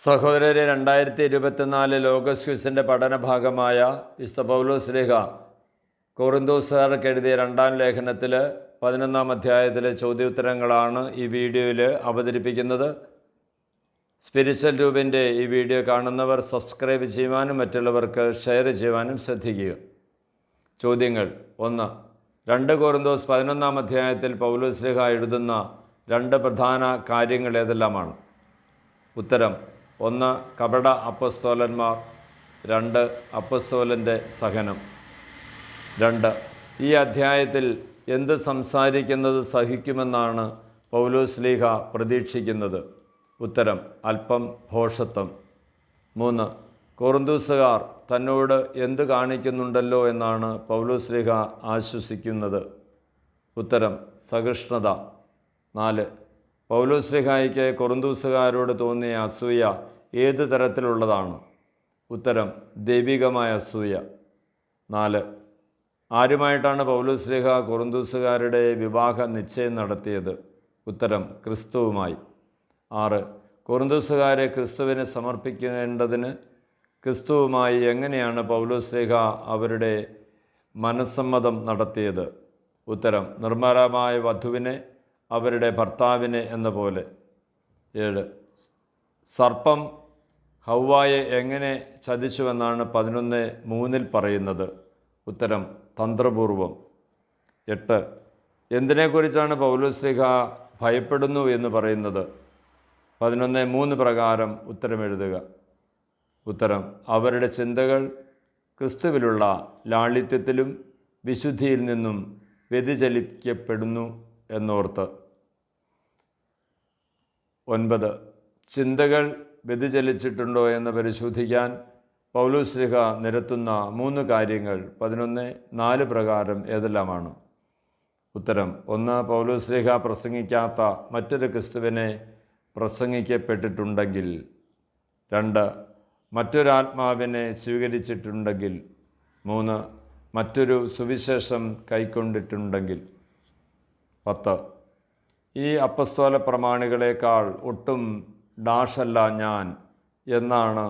സഹോദരരെ, 2024 ലോഗോസ് ക്വിസിൻ്റെ പഠനഭാഗമായ വിശുദ്ധ പൗലോസ് ശ്ലീഹ കൊറിന്തോസുകാർക്ക് എഴുതിയ 2-ാം ലേഖനത്തിൽ 11-ാം അധ്യായത്തിലെ ചോദ്യോത്തരങ്ങളാണ് ഈ വീഡിയോയിൽ അവതരിപ്പിക്കുന്നത്. സ്പിരിച്വൽ ട്യൂബിൻ്റെ ഈ വീഡിയോ കാണുന്നവർ സബ്സ്ക്രൈബ് ചെയ്യുവാനും മറ്റുള്ളവർക്ക് ഷെയർ ചെയ്യുവാനും ശ്രദ്ധിക്കുക. ചോദ്യങ്ങൾ: 1. 2 കൊറിന്തോസ് 11-ാം അധ്യായത്തിൽ പൗലോസ് ശ്ലീഹ എഴുതുന്ന 2 പ്രധാന കാര്യങ്ങൾ ഏതെല്ലാമാണ്? ഉത്തരം: 1. കപട അപ്പസ്തോലന്മാർ. 2. അപ്പസ്തോലൻ്റെ സഹനം. 2. ഈ അധ്യായത്തിൽ എന്ത് സംസാരിക്കുന്നത് സഹിക്കുമെന്നാണ് പൗലോസ് ശ്ലീഹ പ്രതീക്ഷിക്കുന്നത്? ഉത്തരം: അല്പം ഭോഷത്വം. 3. കൊറിന്തോസുകാർ തന്നോട് എന്ത് കാണിക്കുന്നുണ്ടല്ലോ എന്നാണ് പൗലോസ് ശ്ലീഹ ആശ്വസിക്കുന്നത്? ഉത്തരം: സഹിഷ്ണുത. 4. പൗലോസ് ശ്ലീഹായ്ക്ക് കൊറിന്തോസുകാരോട് തോന്നിയ അസൂയ ഏത് തരത്തിലുള്ളതാണ്? ഉത്തരം: ദൈവികമായ അസൂയ. 4. ആരുമായിട്ടാണ് പൗലോസ് ശ്ലീഹ കൊറിന്തോസുകാരുടെ വിവാഹ നിശ്ചയം നടത്തിയത്? ഉത്തരം: ക്രിസ്തുവുമായി. 6. കൊറിന്തോസുകാരെ ക്രിസ്തുവിന് സമർപ്പിക്കേണ്ടതിന് ക്രിസ്തുവുമായി എങ്ങനെയാണ് പൗലോസ് ശ്ലീഹ അവരുടെ മനസ്സമ്മതം നടത്തിയത്? ഉത്തരം: നിർമ്മലമായ വധുവിനെ അവരുടെ ഭർത്താവിനെ എന്ന പോലെ. 7. സർപ്പം ഹവ്വായെ എങ്ങനെ ചതിച്ചുവെന്നാണ് 11:3 പറയുന്നത്? ഉത്തരം: തന്ത്രപൂർവം. 8. എന്തിനെക്കുറിച്ചാണ് പൗലോസ് ശ്ലീഹ ഭയപ്പെടുന്നു എന്ന് പറയുന്നത്? 11:3 പ്രകാരം ഉത്തരമെഴുതുക. ഉത്തരം: അവരുടെ ചിന്തകൾ ക്രിസ്തുവിലുള്ള ലാളിത്യത്തിലും വിശുദ്ധിയിൽ നിന്നും വ്യതിചലിക്കപ്പെടുന്നു എന്നോർത്ത്. 9. ചിന്തകൾ വ്യതിചലിച്ചിട്ടുണ്ടോ എന്ന് പരിശോധിക്കാൻ പൗലോസ് ശ്ലീഹ നിരത്തുന്ന 3 കാര്യങ്ങൾ 11:4 പ്രകാരം ഏതെല്ലാമാണ്? ഉത്തരം: 1. പൗലോസ് ശ്ലീഹ പ്രസംഗിക്കാത്ത മറ്റൊരു ക്രിസ്തുവിനെ പ്രസംഗിക്കപ്പെട്ടിട്ടുണ്ടെങ്കിൽ. 2. മറ്റൊരാത്മാവിനെ സ്വീകരിച്ചിട്ടുണ്ടെങ്കിൽ. 3. മറ്റൊരു സുവിശേഷം കൈക്കൊണ്ടിട്ടുണ്ടെങ്കിൽ. 10. ഈ അപ്പസ്തോല പ്രമാണികളെക്കാൾ ഒട്ടും ഡാഷല്ല ഞാൻ എന്നാണ്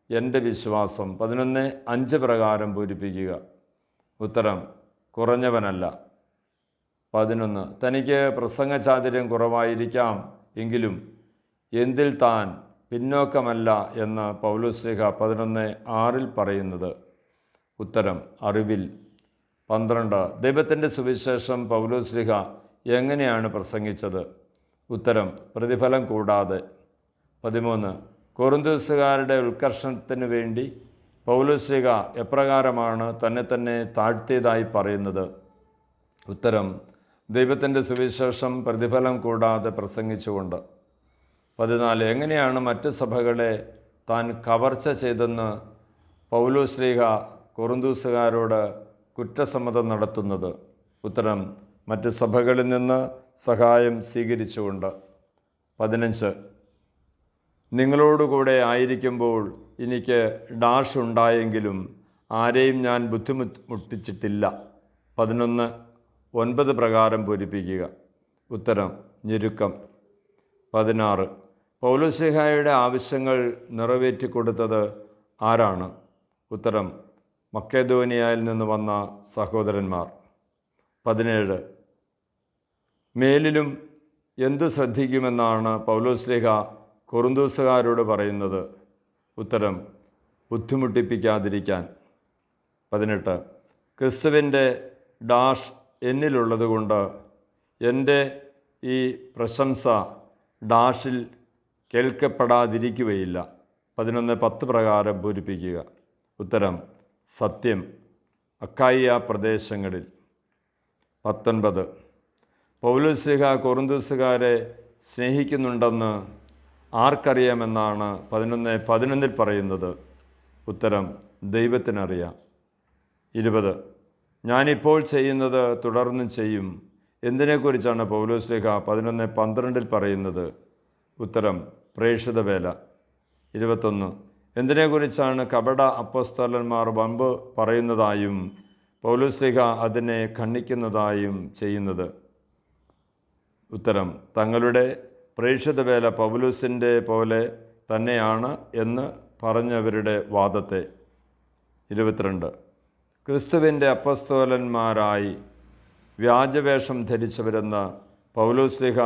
എൻ്റെ വിശ്വാസം. 11:5 പ്രകാരം പൂരിപ്പിക്കുക. ഉത്തരം: കുറഞ്ഞവനല്ല. 11. തനിക്ക് പ്രസംഗചാതുര്യം കുറവായിരിക്കാം എങ്കിലും എന്തിൽ താൻ പിന്നോക്കമല്ല എന്ന് പൗലോസ് ശ്ലീഹ 11:6 പറയുന്നത്? ഉത്തരം: അറിവിൽ. 12. ദൈവത്തിൻ്റെ സുവിശേഷം പൗലോസ് ശ്ലീഹ എങ്ങനെയാണ് പ്രസംഗിച്ചത്? ഉത്തരം: പ്രതിഫലം കൂടാതെ. 13. കൊറിന്തോസുകാരുടെ ഉത്കർഷണത്തിന് വേണ്ടി പൗലോസ് ശ്ലീഹ എപ്രകാരമാണ് തന്നെ താഴ്ത്തിയതായി പറയുന്നത്? ഉത്തരം: ദൈവത്തിൻ്റെ സുവിശേഷം പ്രതിഫലം കൂടാതെ പ്രസംഗിച്ചുകൊണ്ട്. 14. എങ്ങനെയാണ് മറ്റ് സഭകളെ താൻ കവർച്ച ചെയ്തെന്ന് പൗലോസ് ശ്ലീഹ കൊറിന്തോസുകാരോട് കുറ്റസമ്മതം നടത്തുന്നത്? ഉത്തരം: മറ്റ് സഭകളിൽ നിന്ന് സഹായം സ്വീകരിച്ചുകൊണ്ട്. 15. നിങ്ങളോടുകൂടെ ആയിരിക്കുമ്പോൾ എനിക്ക് ഡാഷ് ഉണ്ടായെങ്കിലും ആരെയും ഞാൻ ബുദ്ധിമുട്ടിച്ചിട്ടില്ല. 11:9 പ്രകാരം പൂരിപ്പിക്കുക. ഉത്തരം: ഞെരുക്കം. 16. പൗലോസ് ശ്ലീഹായുടെ ആവശ്യങ്ങൾ നിറവേറ്റിക്കൊടുത്തത് ആരാണ്? ഉത്തരം: മക്കെദോനിയയിൽ നിന്ന് വന്ന സഹോദരന്മാർ. 17. മേലിലും എന്ത് ശ്രദ്ധിക്കുമെന്നാണ് പൗലോസ് ശ്ലീഹ കൊറിന്തോസുകാരോട് പറയുന്നത്? ഉത്തരം: ബുദ്ധിമുട്ടിപ്പിക്കാതിരിക്കാൻ. 18. ക്രിസ്തുവിൻ്റെ ഡാഷ് എന്നിലുള്ളതുകൊണ്ട് എൻ്റെ ഈ പ്രശംസ ഡാഷിൽ കേൾക്കപ്പെടാതിരിക്കുകയില്ല. 11:10 പ്രകാരം പൂരിപ്പിക്കുക. ഉത്തരം: സത്യം. അക്കായിയ പ്രദേശങ്ങളിൽ. 19. പൗലോസ് ശ്ലീഹ കൊറിന്തോസുകാരെ സ്നേഹിക്കുന്നുണ്ടെന്ന് ആർക്കറിയാമെന്നാണ് 11:11 പറയുന്നത്? ഉത്തരം: ദൈവത്തിനറിയാം. 20. ഞാനിപ്പോൾ ചെയ്യുന്നത് തുടർന്നും ചെയ്യും. എന്തിനെക്കുറിച്ചാണ് പൗലോസ് ശ്ലീഹ 11:12 പറയുന്നത്? ഉത്തരം: പ്രേക്ഷിത വേല. 21. എന്തിനെക്കുറിച്ചാണ് കപട അപ്പോസ്തലന്മാർ വമ്പ് പറയുന്നതായും പൗലോസ് ശ്ലീഹ അതിനെ ഖണ്ഡിക്കുന്നതായും ചെയ്യുന്നത്? ഉത്തരം: തങ്ങളുടെ പ്രേക്ഷിത വേല പൗലോസിൻ്റെ പോലെ തന്നെയാണ് എന്ന് പറഞ്ഞവരുടെ വാദത്തെ. 22. ക്രിസ്തുവിൻ്റെ അപ്പസ്തോലന്മാരായി വ്യാജവേഷം ധരിച്ചവരെന്ന് പൗലോസ്ലീഹ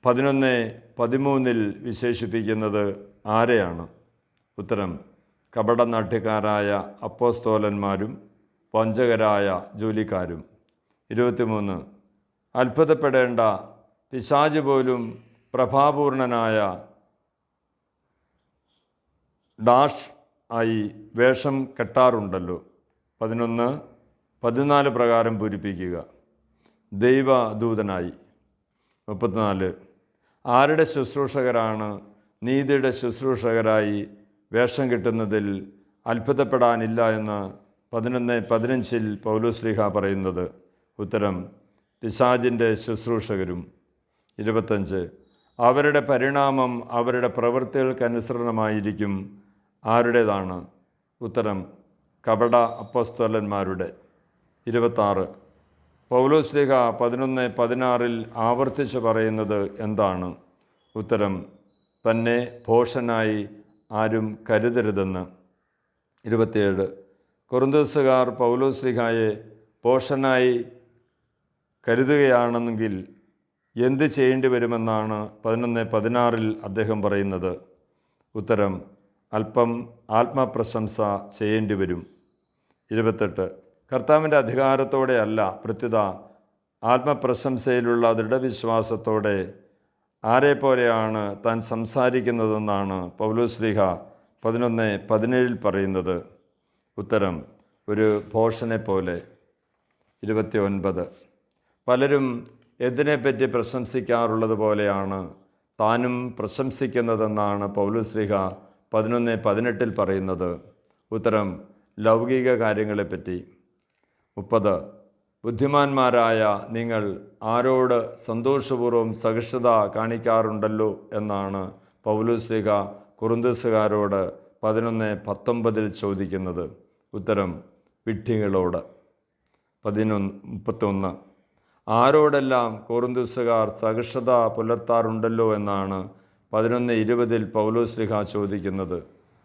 11:13 വിശേഷിപ്പിക്കുന്നത് ആരെയാണ്? ഉത്തരം: കപടനാട്യക്കാരായ അപ്പോസ്തോലന്മാരും വഞ്ചകരായ ജോലിക്കാരും. 23. അത്ഭുതപ്പെടേണ്ട പിശാച് പോലും പ്രഭാപൂർണനായ ഡാഷ് ആയി വേഷം കെട്ടാറുണ്ടല്ലോ. 11:14 പ്രകാരം പൂരിപ്പിക്കുക. ദൈവദൂതനായി. 34. ആരുടെ ശുശ്രൂഷകരാണ് നീതിയുടെ ശുശ്രൂഷകരായി വേഷം കെട്ടുന്നതിൽ അത്ഭുതപ്പെടാനില്ല എന്ന് 11:15 പൗലോസ്ലീഹ പറയുന്നത്? ഉത്തരം: പിശാചിൻ്റെ ശുശ്രൂഷകരും. 25. അവരുടെ പരിണാമം അവരുടെ പ്രവൃത്തികൾക്കനുസരണമായിരിക്കും. ആരുടേതാണ്? ഉത്തരം: കപട അപ്പോസ്തലന്മാരുടെ. 26. പൗലോസ്ലീഹ 11:16 ആവർത്തിച്ച് പറയുന്നത് എന്താണ്? ഉത്തരം: തന്നെ ഭോഷനായി ആരും കരുതരുതെന്ന്. 27. കൊറിന്തോസുകാർ പൗലോസ്ലീഹായെ ഭോഷനായി കരുതുകയാണെങ്കിൽ എന്ത് ചെയ്യേണ്ടി വരുമെന്നാണ് 11:16 അദ്ദേഹം പറയുന്നത്? ഉത്തരം: അല്പം ആത്മപ്രശംസ ചെയ്യേണ്ടി വരും. 28. കർത്താവിൻ്റെ അധികാരത്തോടെ അല്ല, പ്രത്യുത ആത്മപ്രശംസയിലുള്ള ദൃഢവിശ്വാസത്തോടെ ആരെപ്പോലെയാണ് താൻ സംസാരിക്കുന്നതെന്നാണ് പൗലോസ്ലീഹ 11:17 പറയുന്നത്? ഉത്തരം: ഒരു ഭോഷനെ പോലെ. 29. പലരും എന്തിനെപ്പറ്റി പ്രശംസിക്കാറുള്ളത് പോലെയാണ് താനും പ്രശംസിക്കുന്നതെന്നാണ് പൗലോസ്ലീഹ 11:18 പറയുന്നത്? ഉത്തരം: ലൗകിക കാര്യങ്ങളെപ്പറ്റി. 30. ബുദ്ധിമാന്മാരായ നിങ്ങൾ ആരോട് സന്തോഷപൂർവ്വം സഹിഷ്ണുത കാണിക്കാറുണ്ടല്ലോ എന്നാണ് പൗലോസ്ലീഹ കൊറിന്തോസുകാരോട് 11:19 ചോദിക്കുന്നത്? ഉത്തരം: വിഡ്ഢികളോട്. 31. ആരോടെല്ലാം കൊറിന്തോസുകാർ സഹിഷ്ണുത പുലർത്താറുണ്ടല്ലോ എന്നാണ് 11:20 പൗലോസ്ലീഹ ചോദിക്കുന്നത്?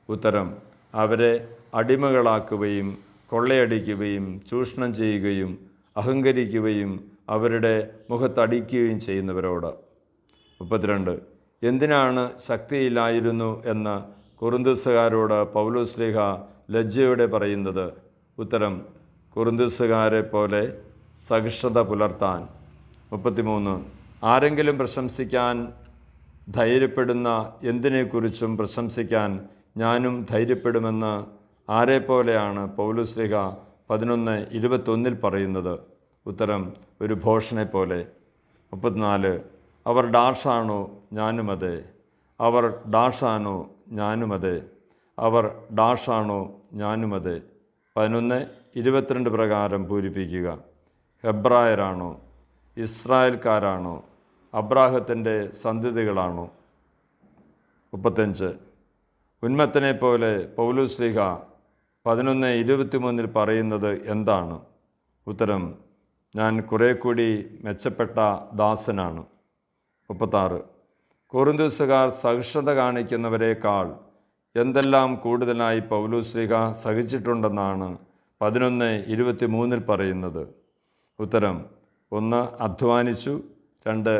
ഉത്തരം: അവരെ അടിമകളാക്കുകയും കൊള്ളയടിക്കുകയും ചൂഷണം ചെയ്യുകയും അഹങ്കരിക്കുകയും അവരുടെ മുഖത്തടിക്കുകയും ചെയ്യുന്നവരോട്. 32. എന്തിനാണ് ശക്തിയില്ലായിരുന്നു എന്ന് കൊറിന്തോസുകാരോട് പൗലോസ്ലീഹ ലജ്ജയോടെ പറയുന്നത്? ഉത്തരം: കൊറിന്തോസുകാരെ പോലെ സഹിഷ്ണുത പുലർത്താൻ. 33. ആരെങ്കിലും പ്രശംസിക്കാൻ ധൈര്യപ്പെടുന്ന എന്തിനെക്കുറിച്ചും പ്രശംസിക്കാൻ ഞാനും ധൈര്യപ്പെടുമെന്ന് ആരെപ്പോലെയാണ് പൗലോസ്ലീഹ 11:21 പറയുന്നത്? ഉത്തരം: ഒരു ഭോഷനെ പോലെ. 34. അവർ ഡാഷാണോ? ഞാനുമതേ. അവർ ഡാഷാണോ? ഞാനുമതേ. അവർ ഡാഷാണോ? ഞാനുമതേ. 11:22 പ്രകാരം പൂരിപ്പിക്കുക. ഹെബ്രായരാണോ? ഇസ്രായേൽക്കാരാണോ? അബ്രാഹത്തിൻ്റെ സന്തതികളാണോ? 35. ഉന്മത്തനെ പോലെ പൗലോസ്ലീഹ 11:23 പറയുന്നത് എന്താണ്? ഉത്തരം: ഞാൻ കുറെ കൂടി മെച്ചപ്പെട്ട ദാസനാണ്. 36. കൊറിന്തോസുകാർ സഹിഷ്ണുത കാണിക്കുന്നവരെക്കാൾ എന്തെല്ലാം കൂടുതലായി പൗലോസ്ലീഹ സഹിച്ചിട്ടുണ്ടെന്നാണ് 11:23 പറയുന്നത്? ഉത്തരം: 1. അധ്വാനിച്ചു. 2.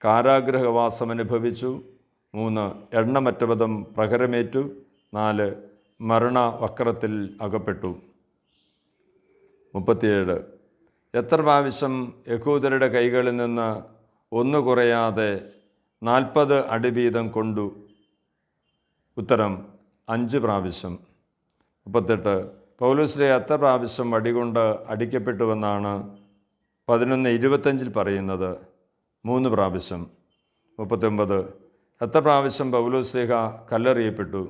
കാരാഗൃഹവാസം അനുഭവിച്ചു. 3. എണ്ണമറ്റവിധം പ്രഹരമേറ്റു. 4. മരണവക്രത്തിൽ അകപ്പെട്ടു. 37. എത്ര പ്രാവശ്യം യഹൂദരുടെ കൈകളിൽ നിന്ന് ഒന്ന് കുറയാതെ 40 അടി വീതം കൊണ്ടു? ഉത്തരം: 5 പ്രാവശ്യം. 38. പൗലോസ്ലീഹ എത്ര പ്രാവശ്യം വടികൊണ്ട് അടിക്കപ്പെട്ടുവെന്നാണ് 11:25 പറയുന്നത്? 3 പ്രാവശ്യം. 39. എത്ര പ്രാവശ്യം പൗലോസ്ലീഹ കല്ലെറിയപ്പെട്ടു?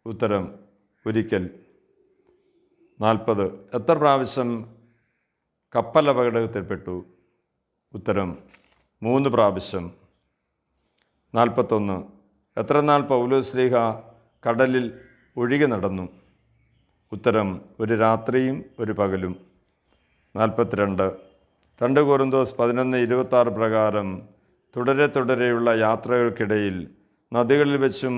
ഉത്തരം: ഒരിക്കൽ. 40. എത്ര പ്രാവശ്യം കപ്പലപകടത്തിൽപ്പെട്ടു? ഉത്തരം: 3 പ്രാവശ്യം. 41. എത്ര നാൾ പൗലോസ്ലീഹ കടലിൽ ഒഴുകി നടന്നു? ഉത്തരം: ഒരു രാത്രിയും ഒരു പകലും. 42. 2 കൊറിന്തോസ് 11:26 പ്രകാരം തുടരെയുള്ള യാത്രകൾക്കിടയിൽ നദികളിൽ വെച്ചും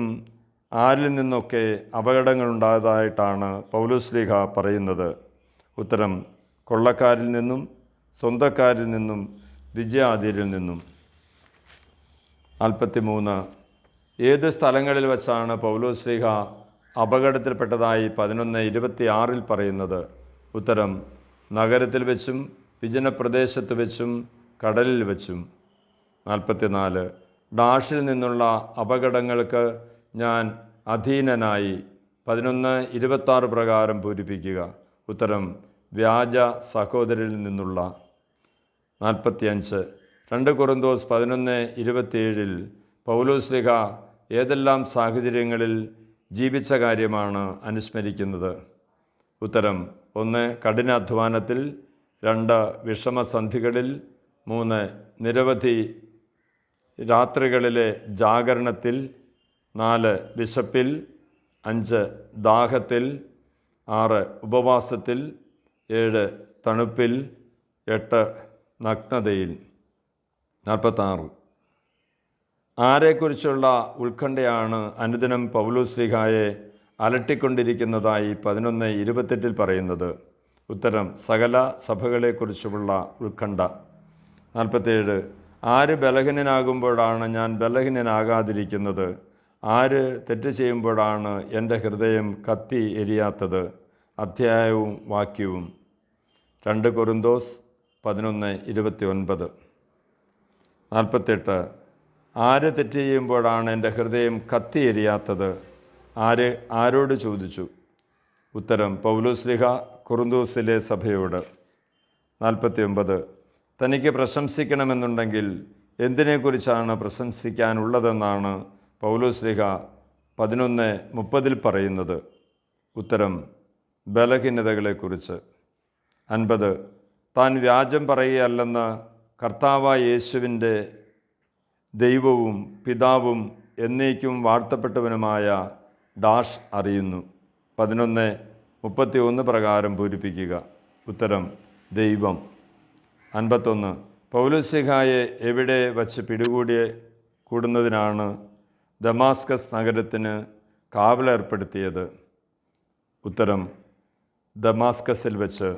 ആരിൽ നിന്നൊക്കെ അപകടങ്ങളുണ്ടായതായിട്ടാണ് പൗലോസ്ലീഹ പറയുന്നത്? ഉത്തരം: കൊള്ളക്കാരിൽ നിന്നും, സ്വന്തക്കാരിൽ നിന്നും, വിജയാധീരിൽ നിന്നും. 43. ഏത് സ്ഥലങ്ങളിൽ വച്ചാണ് പൗലോസ്ലീഹ അപകടത്തിൽപ്പെട്ടതായി 11:26 പറയുന്നത്? ഉത്തരം: നഗരത്തിൽ വെച്ചും, വിജനപ്രദേശത്ത് വെച്ചും, കടലിൽ വെച്ചും. 44. ഡാഷിൽ നിന്നുള്ള അപകടങ്ങൾക്ക് ഞാൻ അധീനനായി. 11:26 പ്രകാരം പൂരിപ്പിക്കുക. ഉത്തരം: വ്യാജ സഹോദരിൽ നിന്നുള്ള. 45. 2 കൊറിന്തോസ് 11:27 പൗലോസ്ലീഹ ഏതെല്ലാം സാഹചര്യങ്ങളിൽ ജീവിച്ച കാര്യമാണ് അനുസ്മരിക്കുന്നത്? ഉത്തരം: 1. കഠിനാധ്വാനത്തിൽ, 2. വിഷമസന്ധികളിൽ, 3. നിരവധി രാത്രികളിലെ ജാഗരണത്തിൽ, 4. വിശപ്പിൽ, 5. ദാഹത്തിൽ, 6. ഉപവാസത്തിൽ, 7. തണുപ്പിൽ, 8. നഗ്നതയിൽ. 46. ആരെക്കുറിച്ചുള്ള ഉത്കണ്ഠയാണ് അനുദിനം പൗലോസ്ലീഹായെ അലട്ടിക്കൊണ്ടിരിക്കുന്നതായി 11:28 പറയുന്നത്? ഉത്തരം: സകല സഭകളെക്കുറിച്ചുമുള്ള ഉത്കണ്ഠ. 47. ആര് ബലഹീനനാകുമ്പോഴാണ് ഞാൻ ബലഹീനനാകാതിരിക്കുന്നത്? ആര് തെറ്റ് ചെയ്യുമ്പോഴാണ് എൻ്റെ ഹൃദയം കത്തി എരിയാത്തത്? അധ്യായവും വാക്യവും. 2 കൊറിന്തോസ് 11:29. 48. ആര് തെറ്റ് ചെയ്യുമ്പോഴാണ് എൻ്റെ ഹൃദയം കത്തി എരിയാത്തത്? ആര് ആരോട് ചോദിച്ചു? ഉത്തരം: പൗലോസ്ലീഹ കൊറിന്തോസിലെ സഭയോട്. 49. തനിക്ക് പ്രശംസിക്കണമെന്നുണ്ടെങ്കിൽ എന്തിനെക്കുറിച്ചാണ് പ്രശംസിക്കാനുള്ളതെന്നാണ് പൗലോസ്ലീഹ 11:30 പറയുന്നത്? ഉത്തരം: ബലഹീനതകളെക്കുറിച്ച്. 50. താൻ വ്യാജം പറയുകയല്ലെന്ന് കർത്താവായ യേശുവിൻ്റെ ദൈവവും പിതാവും എന്നേക്കും വാഴ്ത്തപ്പെട്ടവനുമായ ഡാഷ് അറിയുന്നു. 11:31 പ്രകാരം പൂരിപ്പിക്കുക. ഉത്തരം: ദൈവം. 51. പൗലോസ്ലീഹായെ എവിടെ വച്ച് കൂടുന്നതിനാണ് ദമാസ്കസ് നഗരത്തിന് കാവലേർപ്പെടുത്തിയത്? ഉത്തരം: ദമാസ്കസിൽ വെച്ച്.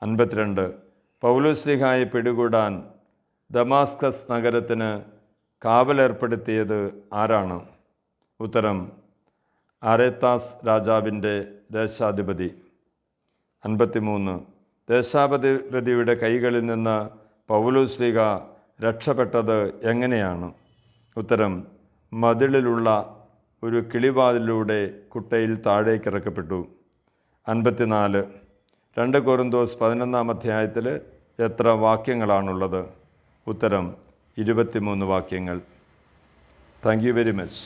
52. പൗലോസ്ലീഹായെ പിടികൂടാൻ ദമാസ്കസ് നഗരത്തിന് കാവലേർപ്പെടുത്തിയത് ആരാണ്? ഉത്തരം: അരേത്താസ് രാജാവിൻ്റെ ദേശാധിപതി. 53. ദേശാധിപതിയുടെ കൈകളിൽ നിന്ന് പൗലോസ്ലീഹ രക്ഷപ്പെട്ടത് എങ്ങനെയാണ്? ഉത്തരം: മതിലിലുള്ള ഒരു കിളിവാതിലൂടെ കുട്ടയിൽ താഴേക്കിറക്കപ്പെട്ടു. 54. 2 കൊറിന്തോസ് 11 അധ്യായത്തിൽ എത്ര വാക്യങ്ങളാണുള്ളത്? ഉത്തരം: 23 വാക്യങ്ങൾ. Thank you very much.